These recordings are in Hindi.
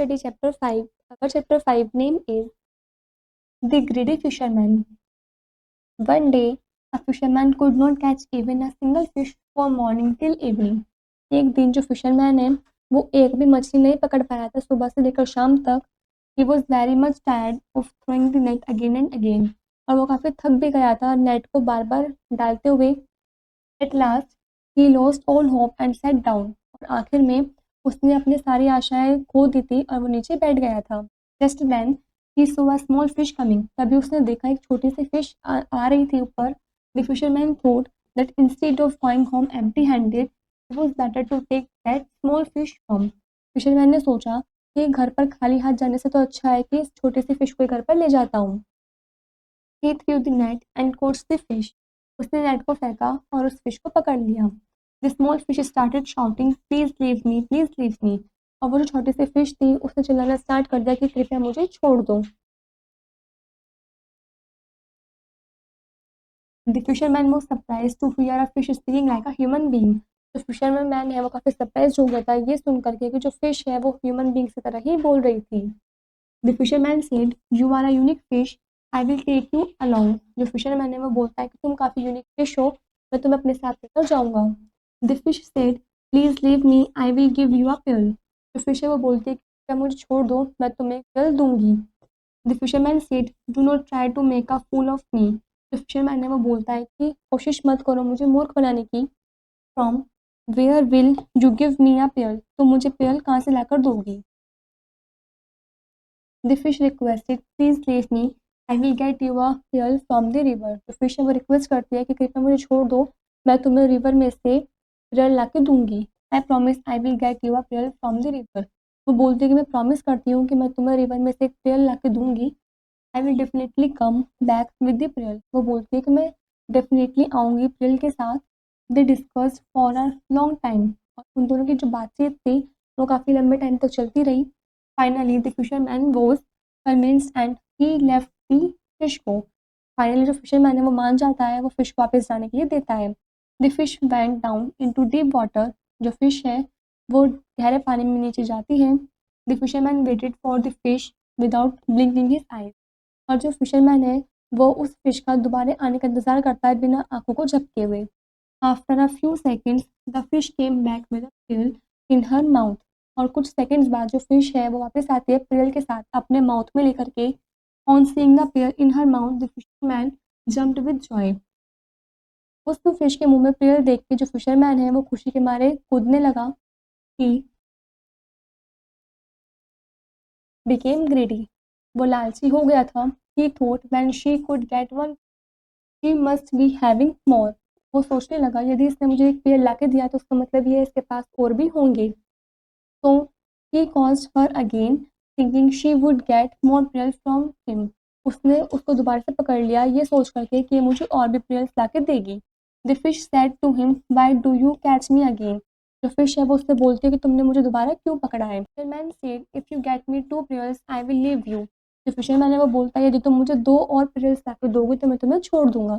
study chapter 5. Our chapter 5 name is The Greedy Fisherman. One day, a fisherman could not catch even a single fish from morning till evening. एक दिन जो फिशरमैन है वो एक भी मछली नहीं पकड़ पाया था सुबह से लेकर शाम तक. He was very much tired of throwing the net again and again. और वो काफ़ी थक भी गया था नेट को बार बार डालते हुए. At last, he lost all hope and sat down. और आखिर में उसने अपनी सारी आशाएं खो दी थी और वो नीचे बैठ गया था. Just then, he saw a small fish coming. तभी उसने देखा एक छोटी सी फिश आ रही थी ऊपर. The fisherman thought that instead of going home empty-handed, it was better to take that small fish home. Fisherman ने सोचा कि घर पर खाली हाथ जाने से तो अच्छा है कि इस छोटी सी फिश को घर पर ले जाता हूँ. He threw the net and caught the fish. उसने नेट को फेंका और उस फिश को पकड़ लिया. The small fish started shouting, "Please leave me, please leave me." और वो जो छोटी सी फिश थी उसने चिल्लाना स्टार्ट कर दिया कि कृपया मुझे छोड़ दो. The fisherman was surprised to hear a fish speaking like a human being. जो फिशरमैन है वो काफ़ी सरप्राइज हो गया था ये सुन करके कि जो फिश है वो ह्यूमन बींग की तरह ही बोल रही थी. The fisherman said, "You are a unique fish. I will take you along." जो फिशरमैन है वो बोलता है कि तुम काफ़ी यूनिक फिश हो, मैं तुम्हें अपने साथ लेकर जाऊंगा. The fish said, "Please leave me. I will give you a pill." जो फिश है वो बोलती है कि क्या मुझे छोड़ दो, मैं तुम्हें एक पिल दूंगी. The fisherman said, "Do not try to make a fool of me." जो फिशरमैन है वो बोलता है कि कोशिश मत करो मुझे मूर्ख बनाने की. From where will you give me a pill? तुम मुझे पिल कहाँ से लाकर दोगी. The fish requested, "Please leave me. I will get you a pill from the river." तो फिश है वो रिक्वेस्ट करती है कि कृपया मुझे छोड़ दो, मैं तुम्हें रिवर में से पिल ला के दूंगी. I promise I will get you a pill from the river. वो बोलती है कि मैं प्रॉमिस करती हूँ कि मैं तुम्हें रिवर में से एक पिल ला के दूंगी. I will definitely come back with the pill. वो बोलती है कि मैं डेफिनेटली आऊँगी पिल के साथ. They discussed for a long time. और उन दोनों की जो बातचीत थी वो काफ़ी लंबे टाइम तक चलती रही. Finally, the fisherman was convinced and he left the fish को. Finally जो फिशरमैन है वो मान जाता है, वो फिश को वापस जाने के लिए देता है. The fish went down into deep water. जो फिश है वो गहरे पानी में नीचे जाती है. The fisherman waited for the fish without blinking his eyes. और जो फिशरमैन है वो उस फिश का दोबारा आने का इंतज़ार करता है बिना आंखों को झपके हुए. After a few seconds, the fish came back with a pill in her mouth. और कुछ सेकंड्स बाद जो फिश है वो वापस आती है पिल के साथ अपने माउथ में लेकर के. On seeing the pill in her mouth, the fisherman jumped with joy. उस फिश के मुंह में पिल देख के जो फिशरमैन है वो खुशी के मारे कूदने लगा. He became greedy. वो लालची हो गया था. He thought when she could get one, she must be having more. वो सोचने लगा यदि इसने मुझे एक पेड़ ला के दिया तो उसका मतलब ये इसके पास और भी होंगे. तो he caused her again, thinking she would get more pills from him. उसने उसको दोबारा से पकड़ लिया ये सोच करके कि ये मुझे और भी pills ला के देगी. The fish said to him, "Why do you catch me again?" जो फिश है वो उससे बोलती है कि तुमने मुझे दोबारा क्यों पकड़ा है. Fisherman said, "If you get me 2 pills, I will leave you." जो फिशरमैन है वो बोलता है यदि तुम मुझे 2 और pills ला के दोगे तो मैं तुम्हें छोड़ दूंगा.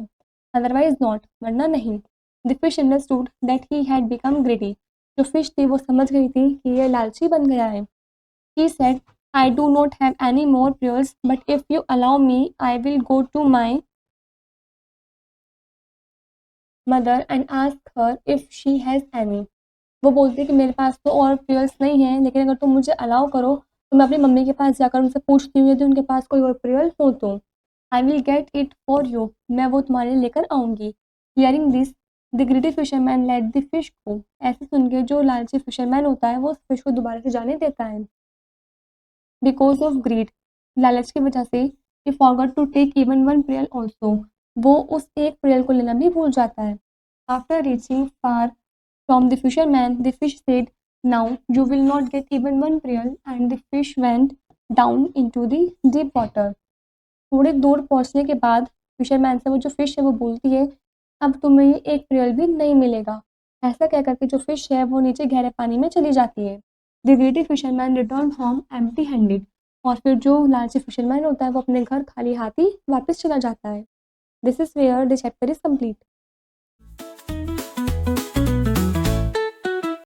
Otherwise not, वरना नहीं. The fish understood that he had become greedy. जो फिश थी वो समझ गई थी कि ये लालची बन गया है. He said, "I do not have any more pills, but if you allow me, I will go to my mother and ask her if she has any." वो बोलती है कि मेरे पास तो और pills नहीं है, लेकिन अगर तुम मुझे अलाउ करो तो मैं अपनी मम्मी के पास जाकर उनसे पूछती हूँ यदि उनके पास कोई और पिल हो तो. I will get it for you. मैं वो तुम्हारे लिए लेकर आऊँगी. Hearing this, the greedy fisherman let the fish go. ऐसे सुन के जो लालची फिशरमैन होता है वो उस फिश को दोबारा से जाने देता है. Because of greed, लालच की वजह से he forgot to take even one pill also. वो उस एक पिल को लेना भी भूल जाता है. After reaching far from the fisherman, the fish said, "Now you will not get even one pill," and the fish went down into the deep water. थोड़ी दूर पहुंचने के बाद फिशरमैन से वो जो फिश है वो बोलती है, अब तुम्हें ये एक पिल भी नहीं मिलेगा. ऐसा कह करके जो फिश है वो नीचे गहरे पानी में चली जाती है. The ग्रेडी fisherman return home empty handed. और फिर जो लालची फिशरमैन होता है वो अपने घर खाली हाथ ही वापस चला जाता है. This is where the chapter is complete.